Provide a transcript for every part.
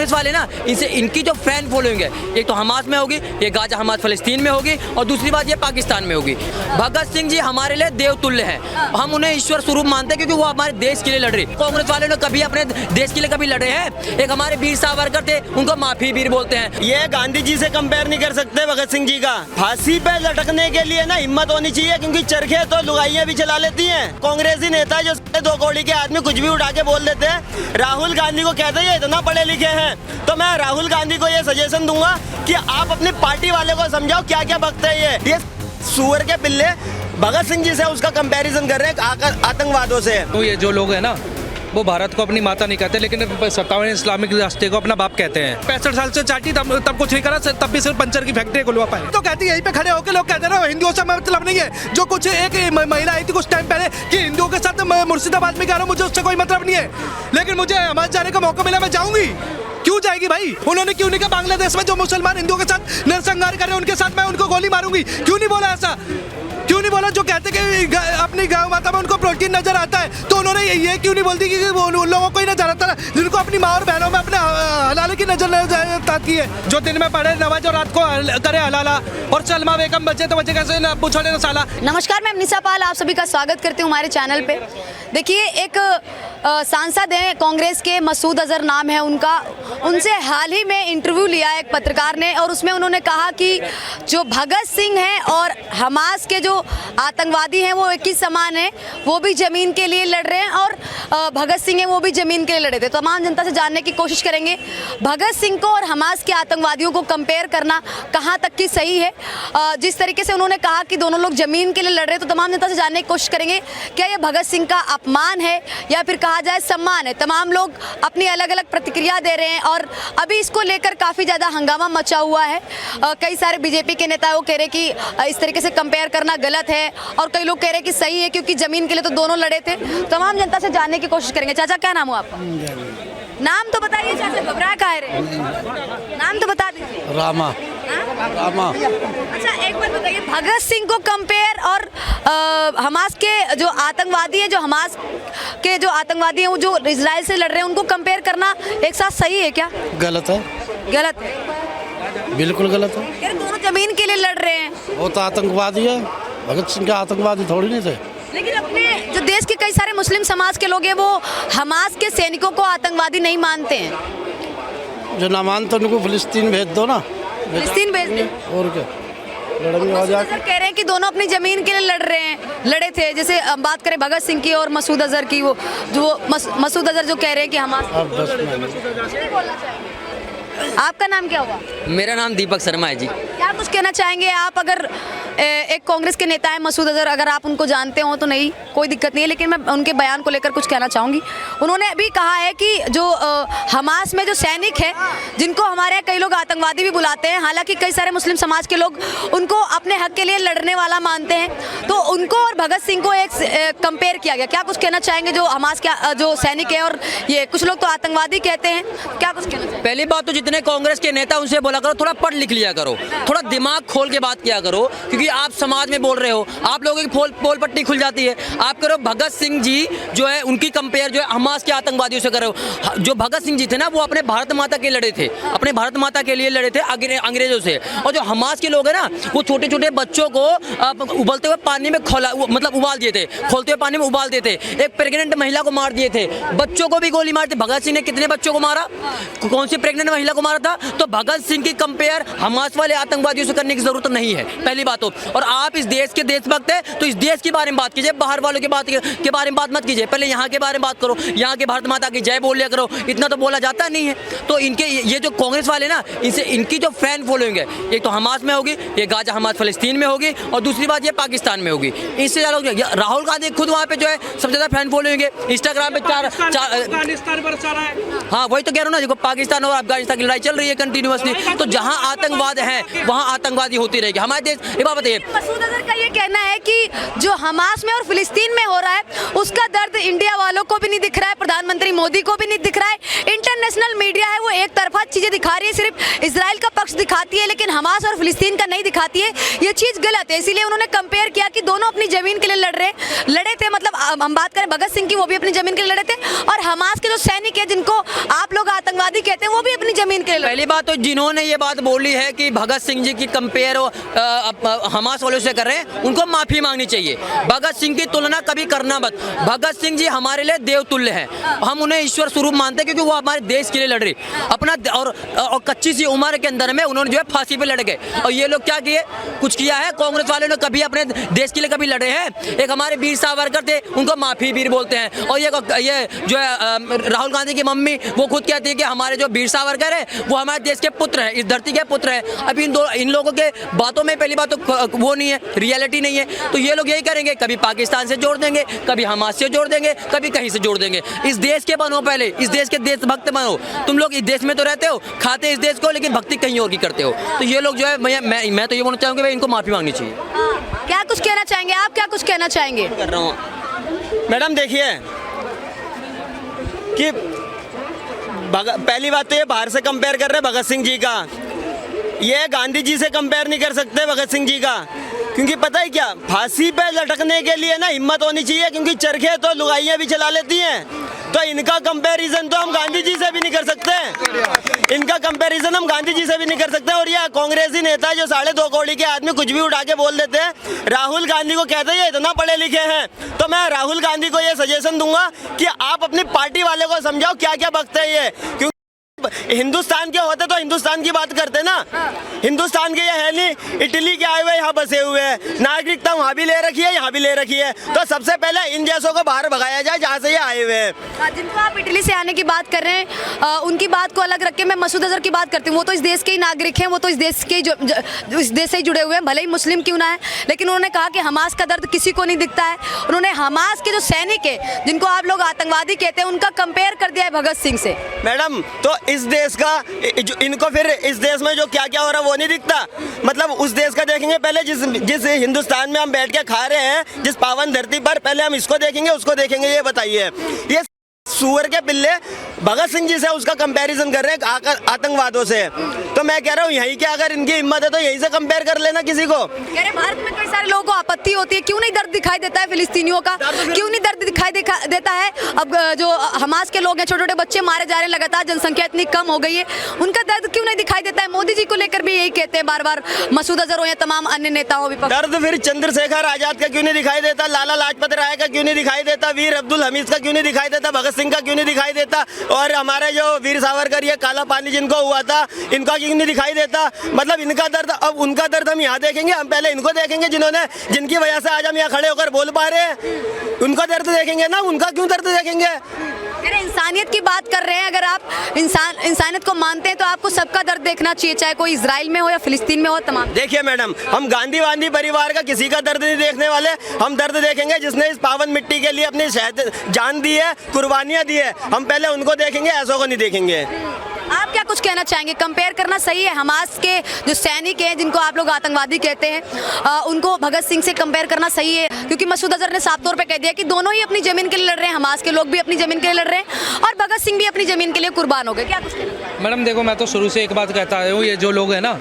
कांग्रेस वाले ना इनसे इनकी जो फैन फॉलोइंग है, एक तो हमास में होगी, ये गाजा हमास फलस्तीन में होगी, और दूसरी बात ये पाकिस्तान में होगी। भगत सिंह जी हमारे लिए देवतुल्य हैं, हम उन्हें ईश्वर स्वरूप मानते हैं क्योंकि वो हमारे देश के लिए लड़ रहे। कांग्रेस वाले ने कभी अपने देश के लिए कभी लड़े हैं? एक हमारे वीर सावरकर थे, उनको माफी वीर बोलते हैं। ये गांधी जी से कंपेयर नहीं कर सकते भगत सिंह जी का। फांसी पे लटकने के लिए ना हिम्मत होनी चाहिए, क्योंकि चरखे तो लुगाइयां भी चला लेती हैं। कांग्रेसी नेता जो 2 कौड़ी के आदमी कुछ भी उठा के बोल देते हैं। राहुल गांधी को कहते हैं इतना पढ़े लिखे हैं, तो मैं राहुल गांधी को ये सजेशन दूंगा कि आप अपनी पार्टी वाले को समझाओ क्या क्या बकते हैं ये सुअर के पिल्ले भगत सिंह जी से उसका कंपैरिजन कर रहे हैं आतंकवादों से। तो ये जो लोग हैं ना, वो भारत को अपनी माता नहीं कहते, लेकिन सत्तावन इस्लामिक राष्ट्र को अपना बाप कहते हैं। 65 साल से चाटी तब कुछ नहीं करा, तब भी सिर्फ पंचर की फैक्ट्री खुलवा पाए। तो कहती है यहीं पे खड़े होकर लोग कहते हैं ना हिंदुओं से मतलब नहीं है। जो कुछ एक महिला आई थी कुछ टाइम पहले कि हिंदुओं के साथ मुर्शिदाबाद में कह रहा हूँ, मुझे उससे कोई मतलब नहीं है, लेकिन मुझे हमारे जाने का मौका मिला, मैं जाऊंगी। क्यों जाएगी भाई? उन्होंने क्यों नहीं कहा बांग्लादेश में जो मुसलमान हिंदुओं के साथ नरसंहार कर रहे हैं उनके साथ मैं उनको गोली मारूंगी? क्यों नहीं बोला ऐसा? क्यों नहीं बोला? जो कहते कि अपनी गौ माता में उनको प्रोटीन नजर आता है, तो उन्होंने ये क्यों नहीं बोलती कि वो उन लोगों को ही नजर आता है जिनको अपनी माँ और बहनों में अपने हलाले की नजर आती है। जो दिन में पढ़े नमाज और रात को करे हलाला, और सलमा बेगम बचे तो बचे कैसे न पूछोड़े न साला। नमस्कार, मैं निशा पाल आप सभी का स्वागत करती हूँ हमारे चैनल पे। देखिए, एक सांसद हैं कांग्रेस के, मसूद अजहर नाम है उनका। उनसे हाल ही में इंटरव्यू लिया एक पत्रकार ने, और उसमें उन्होंने कहा कि जो भगत सिंह हैं और हमास के जो आतंकवादी हैं वो एक ही समान है, वो भी ज़मीन के लिए लड़ रहे हैं, और भगत सिंह हैं वो भी ज़मीन के लिए लड़े थे। तो तमाम जनता से जानने की कोशिश करेंगे भगत सिंह को और हमास के आतंकवादियों को कंपेयर करना कहाँ तक की सही है। जिस तरीके से उन्होंने कहा कि दोनों लोग ज़मीन के लिए लड़ रहे हैं, तो तमाम जनता से जानने की कोशिश करेंगे क्या ये भगत सिंह का अपमान है या फिर कहा जाए सम्मान है। तमाम लोग अपनी अलग अलग प्रतिक्रिया दे रहे हैं, और अभी इसको लेकर काफ़ी ज़्यादा हंगामा मचा हुआ है। कई सारे बीजेपी के नेता वो कह रहे कि इस तरीके से कंपेयर करना गलत है, और कई लोग कह रहे कि सही है क्योंकि ज़मीन के लिए तो दोनों लड़े थे। तमाम जनता से जानने की कोशिश करेंगे। चाचा, क्या नाम हो आपका? नाम तो बताइए चाचा, घबरा काहे रहे? नाम तो बता दीजिए। रामा। रामा। अच्छा, एक बात बताइए, भगत सिंह को कंपेयर और हमास के जो आतंकवादी है, जो हमास के जो आतंकवादी हैं वो जो इजराइल से लड़ रहे हैं, उनको कंपेयर करना एक साथ सही है क्या? गलत है। गलत है, बिल्कुल गलत है। यार दोनों जमीन के लिए लड़ रहे हैं। वो तो आतंकवादी है, भगत सिंह के आतंकवादी थोड़ी नहीं थे। लेकिन अपने जो देश के कई सारे मुस्लिम समाज के लोग हैं वो हमास के सैनिकों को आतंकवादी नहीं मानते हैं। जो ना मानते उनको फिलिस्तीन भेज दो ना। फिलिस्तीन भेज दे। और क्या लड़ेंगे? मसूद अजहर कह रहे हैं कि दोनों अपनी जमीन के लिए लड़ रहे हैं, लड़े थे। जैसे बात करें भगत सिंह की और मसूद अजहर की, वो जो मसूद अजहर जो कह रहे हैं कि हमास। आपका नाम क्या हुआ? मेरा नाम दीपक शर्मा है जी। क्या कुछ कहना चाहेंगे आप? अगर एक कांग्रेस के नेता है मसूद अजहर, अगर आप उनको जानते हो तो नहीं, कोई दिक्कत नहीं है, लेकिन मैं उनके बयान को लेकर कुछ कहना चाहूँगी। उन्होंने अभी कहा है कि जो हमास में जो सैनिक है, जिनको हमारे यहाँ कई लोग आतंकवादी भी बुलाते हैं, हालांकि कई सारे मुस्लिम समाज के लोग उनको अपने हक के लिए लड़ने वाला मानते हैं, तो उनको और भगत सिंह को एक कंपेयर किया गया। क्या कुछ कहना चाहेंगे? जो हमास के जो सैनिक है और ये कुछ लोग तो आतंकवादी कहते हैं, क्या कुछ कहना चाहेंगे? पहली बात तो जितने कांग्रेस के नेता उनसे बोला करो थोड़ा पढ़ लिख लिया करो, थोड़ा दिमाग खोल के बात किया करो, क्योंकि आप समाज में बोल रहे हो, आप लोगों की पोल पट्टी खुल जाती है। आप करो भगत सिंह जी जो है उनकी कंपेयर जो है हमास के आतंकवादियों से करो। जो भगत सिंह जी थे ना वो अपने भारत माता के लड़े थे, अपने भारत माता के लिए लड़े थे अंग्रेजों से। और जो हमास के लोग हैं ना वो छोटे छोटे बच्चों को उबलते हुए पानी में मतलब उबाल दिए थे, खोलते हुए पानी में उबाल दिए थे। एक प्रेग्नेंट महिला को मार दिए थे, बच्चों को भी गोली मार दी। भगत सिंह ने कितने बच्चों को मारा? कौन सी प्रेग्नेंट महिला को मारा था? तो भगत सिंह की कंपेयर हमास वाले आतंकवादियों से करने की जरूरत नहीं है, पहली बात तो। और आप इस देश के देशभक्त हैं तो इस देश के बारे में बात कीजिए, बाहर वालों के बारे में बात मत कीजिए। पहले यहाँ के बारे में बात करो, यहाँ के भारत माता की जय बोल लिया करो, इतना तो बोला जाता नहीं है। तो इनके ये जो कांग्रेस वाले ना, इनसे इनकी जो फैन फॉलोइंग है, एक तो हमास में होगी, ये गाजा हमास फलस्तीन में होगी, और दूसरी बात ये पाकिस्तान में होगी। इससे ज़्यादा राहुल गांधी खुद वहाँ पे जो है सबसे ज़्यादा फैन फॉलोइंग है। इंस्टाग्राम पे चार हाँ वही तो कह रहा हूँ ना, देखो पाकिस्तान और अफगानिस्तान की लड़ाई चल रही है कंटिन्यूअसली, तो जहाँ आतंकवाद है वहाँ आतंकवादी होती रहेगी। हमारे देश ये बात बताइए। मसूद अजहर का ये कहना है कि जो हमास में और फिलिस्तीन में हो रहा है उसका दर्द इंडिया वालों को भी नहीं दिख रहा है, प्रधानमंत्री मोदी को भी नहीं दिख रहा है। इंटरनेशनल मीडिया है वो एक तरफा चीजें दिखा रही है, सिर्फ इजराइल का पक्ष दिखाती है लेकिन हमास और फिलिस्तीन का नहीं दिखाती है, ये चीज़ गलत है। इसीलिए उन्होंने कंपेयर किया कि दोनों अपनी ज़मीन के लिए लड़े थे। मतलब हम बात करें भगत सिंह की, वो भी अपनी ज़मीन के लिए लड़े थे, और हमास के जो सैनिक है जिनको आप लोग आतंकवादी कहते हैं वो भी अपनी ज़मीन के लिए पहली बात तो जिन्होंने ये बात बोली है कि भगत सिंह जी की कंपेयर हमास वालों से कर रहे हैं, उनको माफ़ी मांगनी चाहिए। भगत सिंह की तुलना कभी करना मत। भगत सिंह जी हमारे लिए देवतुल्य हैं, हम उन्हें ईश्वर स्वरूप मानते हैं क्योंकि वो हमारे देश के लिए लड़ रहे अपना, और कच्ची सी उम्र के अंदर में उन्होंने जो है फांसी पे लड़ गए। और ये लोग क्या किए, कुछ किया है? कांग्रेस वालों ने कभी अपने देश के लिए कभी लड़े हैं? एक हमारे वीर सावरकर थे, उनको माफी वीर बोलते हैं। और ये जो है राहुल गांधी की मम्मी, वो खुद कहती है कि हमारे जो वीर सावरकर है वो हमारे देश के पुत्र हैं, इस धरती के पुत्र हैं। अभी इन लोगों के बातों में पहली बात तो वो नहीं है, रियलिटी नहीं है। तो ये लोग यही करेंगे, कभी पाकिस्तान से जोड़ देंगे, कभी हमास से जोड़ देंगे, कभी कहीं से जोड़ देंगे। इस देश के बनो, पहले इस देश के देशभक्त बनो। तुम लोग इस देश में तो रहते हो, खाते इस देश को, लेकिन भक्ति कहीं और की करते हो। तो ये लोग जो है, मैं तो ये बोलना चाहूँगा भाई, इनको माफी मांगनी चाहिए। क्या कुछ कहना चाहेंगे आप, क्या कुछ कहना चाहेंगे? कर रहा हूँ मैडम, देखिए कि पहली बात तो ये बाहर से कंपेयर कर रहे हैं भगत सिंह जी का, ये गांधी जी से कंपेयर नहीं कर सकते भगत सिंह जी का। क्योंकि पता है क्या, फांसी पे लटकने के लिए ना हिम्मत होनी चाहिए, क्योंकि चरखे तो लुगाइयाँ भी चला लेती हैं। तो इनका कंपैरिजन तो हम गांधी जी से भी नहीं कर सकते, इनका कंपैरिजन हम गांधी जी से भी नहीं कर सकते। और ये कांग्रेसी नेता जो 2.5 कौड़ी के आदमी कुछ भी उठा के बोल देते हैं, राहुल गांधी को कहते हैं ये इतना पढ़े लिखे हैं। तो मैं राहुल गांधी को ये सजेशन दूंगा कि आप अपनी पार्टी वाले को समझाओ क्या क्या बकते हैं ये। क्योंकि हिंदुस्तान के होते तो हिंदुस्तान की बात करते ना, हिंदुस्तान के ये है नहीं, इटली के आए हुए यहाँ बसे हुए हैं, नागरिकता वहाँ भी ले रखी है, यहाँ भी ले रखी है। तो सबसे पहले इन जैसों को बाहर भगाया जाए जहाँ से ये आए हुए हैं। जिनको आप इटली से आने की बात कर रहे हैं, उनकी बात को अलग रख के मैं मसूद अजहर की बात करती हूँ। वो तो इस देश के ही नागरिक हैं, वो तो इस देश के इस देश से ही जुड़े हुए हैं, भले ही मुस्लिम क्यों ना है। लेकिन उन्होंने कहा कि हमास का दर्द किसी को नहीं दिखता है। उन्होंने हमास के जो सैनिक है, जिनको आप लोग आतंकवादी कहते हैं, उनका कंपेयर कर दिया है भगत सिंह से। मैडम, तो इस देश का इनको फिर इस देश में जो क्या क्या हो रहा है वो नहीं दिखता? मतलब उस देश का देखेंगे पहले, जिस हिंदुस्तान में हम बैठ के खा रहे हैं, जिस पावन धरती पर, पहले हम इसको देखेंगे उसको देखेंगे? ये बताइए, ये सूअर के पिल्ले भगत सिंह जी से उसका कंपैरिजन कर रहे हैं आतंकवादों से। तो मैं कह रहा हूँ यहीं के अगर इनकी हिम्मत है तो यहीं से कंपेयर कर लेना किसी को। कह रहे भारत में कई सारे लोगों को आपत्ति होती है, क्यों नहीं दर्द दिखाई देता है फिलिस्तीनियों का, क्यों नहीं दर्द दिखाई देता है? अब जो हमास के लोग हैं, छोटे छोटे बच्चे मारे जा रहे हैं लगातार, जनसंख्या इतनी कम हो गई है, उनका दर्द क्यों नहीं दिखाई देता है? मोदी जी को लेकर भी यही कहते हैं बार बार मसूद अजहर हो या तमाम अन्य नेताओं विपक्ष। दर्द फिर चंद्रशेखर आजाद का क्यों नहीं दिखाई देता, लाला लाजपत राय का क्यों नहीं दिखाई देता, वीर अब्दुल हमीद का क्यों नहीं दिखाई देता, भगत सिंह का क्यों नहीं दिखाई देता, और हमारे जो वीर सावरकर ये काला पानी जिनको हुआ था, इनका क्यों नहीं दिखाई देता? मतलब इनका दर्द, अब उनका दर्द हम यहाँ देखेंगे, हम पहले इनको देखेंगे जिनकी वजह से आज हम यहाँ खड़े होकर बोल पा रहे हैं। उनका दर्द देखेंगे ना, उनका क्यों दर्द देखेंगे? अरे इंसानियत की बात कर रहे हैं, अगर आप इंसानियत को मानते हैं तो आपको सबका दर्द देखना चाहिए, चाहे कोई इजराइल में हो या फिलिस्तीन में हो, तमाम। देखिए मैडम, हम गांधी वांधी परिवार का किसी का दर्द नहीं देखने वाले, हम दर्द देखेंगे जिसने इस पावन मिट्टी के लिए अपनी जान दी है, कुर्बानियां दी है, हम पहले उनको देखेंगे, ऐसों को नहीं देखेंगे। आप क्या कुछ कहना चाहेंगे? कंपेयर करना सही है? हमास के जो सैनिक हैं, जिनको आप लोग आतंकवादी कहते हैं, उनको भगत सिंह से कंपेयर करना सही है? क्योंकि मसूद अजहर ने साफ तौर पे कह दिया कि दोनों ही अपनी जमीन के लिए लड़ रहे हैं, हमास के लोग भी अपनी जमीन के लिए लड़ रहे हैं और भगत सिंह भी अपनी जमीन के लिए कुर्बान हो गए। क्या कुछ कहना चाहेंगे? मैडम देखो, मैं तो शुरू से एक बात कहता हूँ, ये जो लोग हैं ना,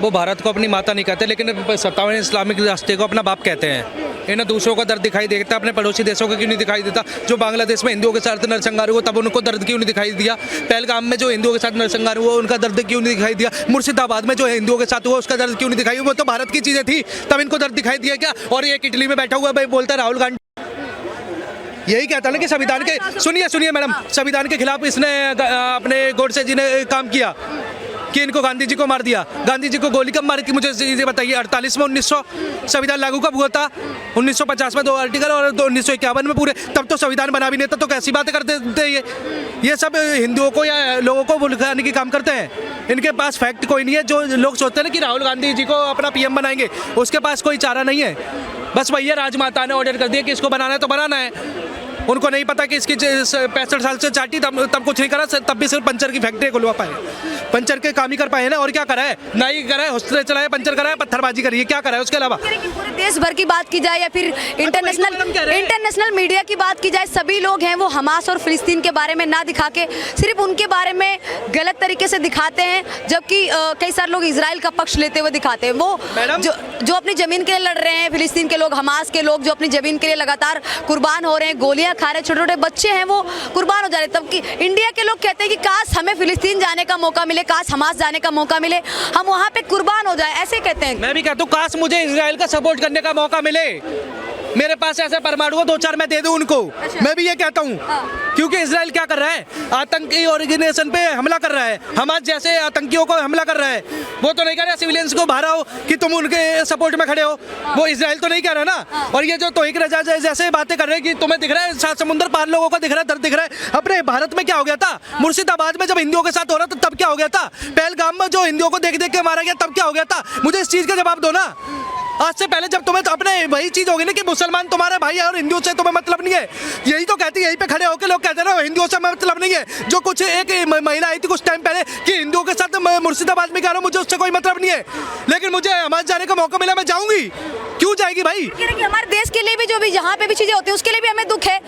वो भारत को अपनी माता नहीं कहते, लेकिन सत्तावन इस्लामिक रास्ते को अपना बाप कहते हैं। इन्हें दूसरों का दर्द दिखाई देता, अपने पड़ोसी देशों का क्यों नहीं दिखाई देता? जो बांग्लादेश में हिंदुओं के साथ नरसंहार हुआ, तब उनको दर्द क्यों नहीं दिखाई दिया? पहलगाम में जो हिंदुओं के साथ नरसंहार हुआ, उनका दर्द क्यों नहीं दिखाई दिया? मुर्शिदाबाद में जो हिंदुओं के साथ हुआ, उसका दर्द क्यों नहीं दिखाई? वो तो भारत की चीज़ें थी, तब इनको दर्द दिखाई दिया क्या? और एक इटली में बैठा हुआ भाई बोलता है राहुल गांधी, यही कहता ना कि संविधान के, सुनिए मैडम, संविधान के खिलाफ इसने अपने गोडसे जी ने काम किया कि इनको गांधी जी को मार दिया। गांधी जी को गोली कब मारी थी मुझे ये बताइए? 48 में 1900 संविधान लागू कब हुआ था? 1950 में 2 आर्टिकल और 1951 में पूरे, तब तो संविधान बना भी नहीं था, तो कैसी बातें करते थे ये सब हिंदुओं को या लोगों को भुलकाने की काम करते हैं। इनके पास फैक्ट कोई नहीं है। जो लोग सोचते हैं ना कि राहुल गांधी जी को अपना पीएम बनाएंगे, उसके पास कोई चारा नहीं है, बस वही है, राजमाता ने ऑर्डर कर दिया कि इसको बनाना है तो बनाना है। उनको नहीं पता कि इसकी 65 साल से चाटी तब कुछ नहीं करा, तब भी सिर्फ पंचर की फैक्ट्री खुलवा पाए। पंचर के काम ही कर पाए ना, और क्या करा है? ना ही करा है, हॉस्पिटल चलाया, पंचर कराया, पत्थरबाजी करी है, क्या करा है उसके अलावा? लेकिन पूरे देश भर की बात की जाए या फिर इंटरनेशनल मीडिया की बात की जाए, सभी लोग हैं वो हमास और फिलिस्तीन के बारे में ना दिखा के सिर्फ उनके बारे में गलत तरीके से दिखाते हैं, जबकि कई सारे लोग इजराइल का पक्ष लेते हुए दिखाते हैं। वो जो अपनी जमीन के लिए लड़ रहे हैं, फिलिस्तीन के लोग, हमास के लोग जो अपनी जमीन के लिए लगातार कुर्बान हो रहे हैं, गोलियां खा रहे हैं, छोटे छोटे बच्चे हैं वो कुर्बान हो जा रहे हैं। तब कि इंडिया के लोग कहते हैं कि काश हमें फिलिस्तीन जाने का मौका मिले, काश हमास जाने का मौका मिले, हम वहाँ पे कुर्बान हो जाए, ऐसे कहते हैं। मैं भी कहता हूँ काश मुझे इजराइल का सपोर्ट करने का मौका मिले, मेरे पास ऐसे परमाणु हो 2-4 मैं दे दूं उनको। मैं भी ये कहता हूँ, क्योंकि इजराइल क्या कर रहा है? आतंकी ऑर्गेनाइजेशन पे हमला कर रहा है, हमास जैसे आतंकियों को हमला कर रहा है। वो तो नहीं कह रहा सिविलियंस को बाहर आओ कि तुम उनके सपोर्ट में खड़े हो, वो इजराइल तो नहीं कह रहा ना। और ये जो तोहिक रजा जैसे बातें कर रहे हैं कि तुम्हें दिख रहा है, सात समुद्र पार लोगों को दिख रहा है, दर्द दिख रहा है। अपने भारत में क्या हो गया था? मुर्शिदाबाद में जब हिंदुओं के साथ हो रहा था तब क्या हो गया था? पहलगाम में जो हिंदुओं को देख देख के मारा गया तब क्या हो गया था? मुझे इस चीज का जवाब दो ना। आज से पहले जब तुम्हें तो अपने वही चीज होगी ना कि मुसलमान तुम्हारे भाई है और हिंदुओं से तुम्हें मतलब नहीं है। यही तो कहती है, यहीं पे खड़े होकर लोग कहते हैं ना हिंदुओं से मतलब नहीं है। जो कुछ एक महिला आई थी कुछ टाइम पहले कि हिंदुओं के साथ मुर्शिदाबाद में कह रहा हूँ, मुझे उससे कोई मतलब नहीं है, लेकिन मुझे हमारे जाने का मौका मिला, मैं जाऊंगी। क्यों जाएगी भाई? हमारे देश के लिए भी जो भी जहाँ पे भी चीजें होती है उसके लिए भी हमें दुख है,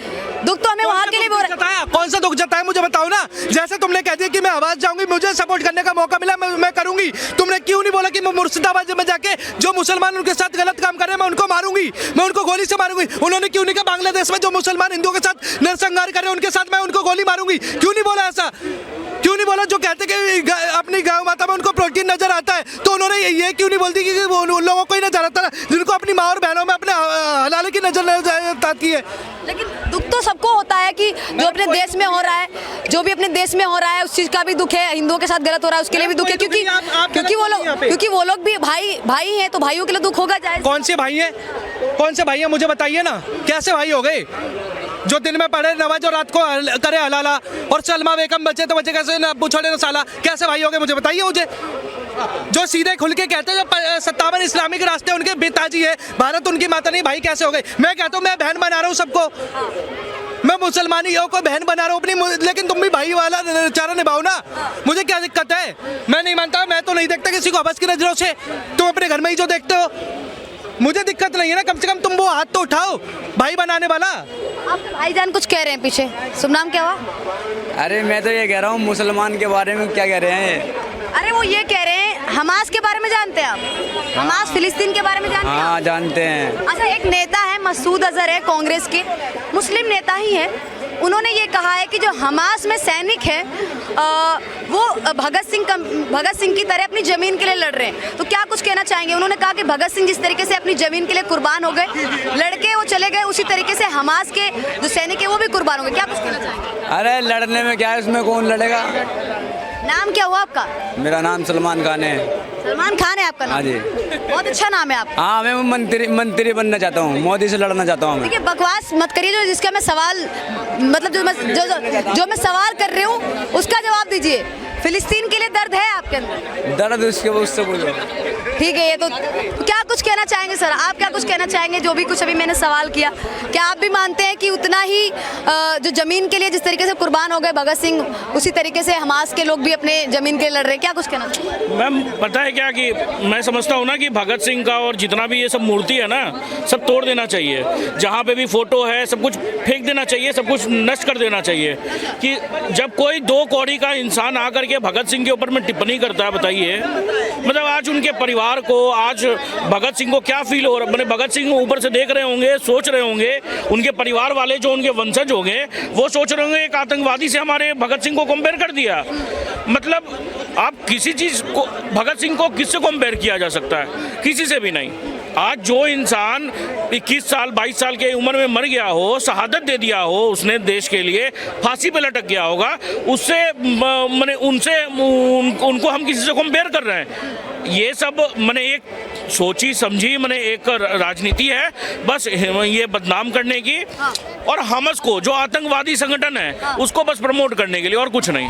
दुख तो हमें वहाँ के लिए भी हो रहा है। कौन सा दुख जताया मुझे बताओ ना। जैसे तुमने कह दिया कि मैं आवाज जाऊंगी, मुझे सपोर्ट करने का मौका मिला, मैं करूंगी। तुमने क्यों नहीं बोला कि मैं मुर्शिदाबाद में जाके जो मुसलमान उनके साथ गलत काम कर रहे हैं मैं उनको मारूंगी, मैं उनको गोली से मारूंगी? उन्होंने क्यों नहीं कहा बांग्लादेश में जो मुसलमान हिंदुओं के साथ नरसंहार कर रहे हैं उनके साथ मैं उनको गोली मारूंगी? क्यों नहीं बोला ऐसा? क्यों नहीं बोला? जो कहते कि अपनी गाँव माता में उनको प्रोटीन नजर आता है, तो उन्होंने ये क्यों नहीं बोलती कि उन लोगों को ही नजर आता है जिनको अपनी माँ और बहनों में अपने हलाले की नजर आती है? लेकिन दुख तो सबको होता है कि जो अपने देश में हो रहा है, जो भी अपने देश में हो रहा है उस चीज का भी दुख है। हिंदुओं के साथ गलत हो रहा है उसके लिए भी दुख है, क्योंकि वो लोग भी भाई हैं, तो भाइयों के लिए दुख होगा। जाए कौन से भाई हैं? कौन से भाई हैं मुझे बताइए ना। कैसे भाई हो गए? जो दिन में पढ़े नमाज और रात को करे हलाला, और सलमा बेगम बचे तो बचे कैसे, ना पूछोड़े ना साला, कैसे भाई हो गए मुझे बताइए। मुझे जो सीधे खुल के कहते हैं, जो 57 इस्लामिक रास्ते उनके पिताजी है, भारत उनकी माता नहीं, भाई कैसे हो गए? मैं कहता हूँ मैं बहन बना रहा हूँ सबको, मैं मुसलमानियों को बहन बना रहा हूँ अपनी, लेकिन तुम भी भाई वाला चारा निभाओ ना। मुझे क्या दिक्कत है? मैं नहीं मानता, मैं तो नहीं देखता किसी को हवस की नजरों से। तुम अपने घर में ही जो देखते हो, मुझे दिक्कत नहीं है ना। कम से कम तुम वो हाथ तो उठाओ भाई बनाने वाला। आपके भाईजान कुछ कह रहे हैं पीछे, शुभ नाम क्या हुआ? अरे मैं तो ये कह रहा हूँ मुसलमान के बारे में क्या कह रहे हैं? अरे वो ये कह रहे हैं हमास के बारे में जानते हैं आप? हमास फिलिस्तीन के बारे में जानते हैं? हाँ जानते हैं। अच्छा, एक नेता है मसूद अजहर है, कांग्रेस के मुस्लिम नेता ही है, उन्होंने ये कहा है कि जो हमास में सैनिक है वो भगत सिंह की तरह अपनी ज़मीन के लिए लड़ रहे हैं। तो क्या कुछ कहना चाहेंगे? उन्होंने कहा कि भगत सिंह जिस तरीके से अपनी ज़मीन के लिए कुर्बान हो गए, लड़के वो चले गए, उसी तरीके से हमास के जो सैनिक है वो भी कुर्बान हो गए। क्या कुछ कहना चाहेंगे? अरे लड़ने में क्या है, उसमें कौन लड़ेगा? नाम क्या हुआ आपका? मेरा नाम सलमान खान है। सलमान खान है आपका नाम? हाँ जी। बहुत अच्छा नाम है आपका। हाँ मैं मंत्री बनना चाहता हूँ, मोदी से लड़ना चाहता हूँ। देखिए बकवास मत करिए, जो जिसका मैं सवाल मतलब जो मैं सवाल कर रही हूँ उसका जवाब दीजिए। फिलिस्तीन के लिए दर्द है आपके अंदर? दर्द उससे बोलो। ठीक है, ये तो क्या कुछ कहना चाहेंगे सर? आप क्या कुछ कहना चाहेंगे? जो भी कुछ अभी मैंने सवाल किया, क्या आप भी मानते हैं कि उतना ही जो ज़मीन के लिए जिस तरीके से कुर्बान हो गए भगत सिंह, उसी तरीके से हमास के लोग भी अपने ज़मीन के लिए लड़ रहे हैं? क्या कुछ कहना चाहिए? मैम पता है क्या कि मैं समझता हूँ ना कि भगत सिंह का और जितना भी ये सब मूर्ति है ना, सब तोड़ देना चाहिए। जहाँ पे भी फोटो है सब कुछ फेंक देना चाहिए, सब कुछ नष्ट कर देना चाहिए। कि जब कोई 2 कौड़ी का इंसान आकर के भगत सिंह के ऊपर में टिप्पणी करता है, बताइए मतलब आज उनके परिवार को, आज भगत सिंह को क्या फील हो रहा है? मैंने भगत सिंह ऊपर से देख रहे होंगे, सोच रहे होंगे, उनके परिवार वाले जो उनके वंशज होंगे वो सोच रहे होंगे एक आतंकवादी से हमारे भगत सिंह को कंपेयर कर दिया। मतलब आप किसी चीज़ को, भगत सिंह को किससे कंपेयर किया जा सकता है? किसी से भी नहीं। आज जो इंसान 21 साल 22 साल की उम्र में मर गया हो, शहादत दे दिया हो उसने देश के लिए, फांसी पे लटक गया होगा, उससे मैंने उनको हम किसी से कंपेयर कर रहे हैं? ये सब मैंने एक सोची समझी मैंने एक राजनीति है बस ये बदनाम करने की, और हमस को जो आतंकवादी संगठन है उसको बस प्रमोट करने के लिए, और कुछ नहीं।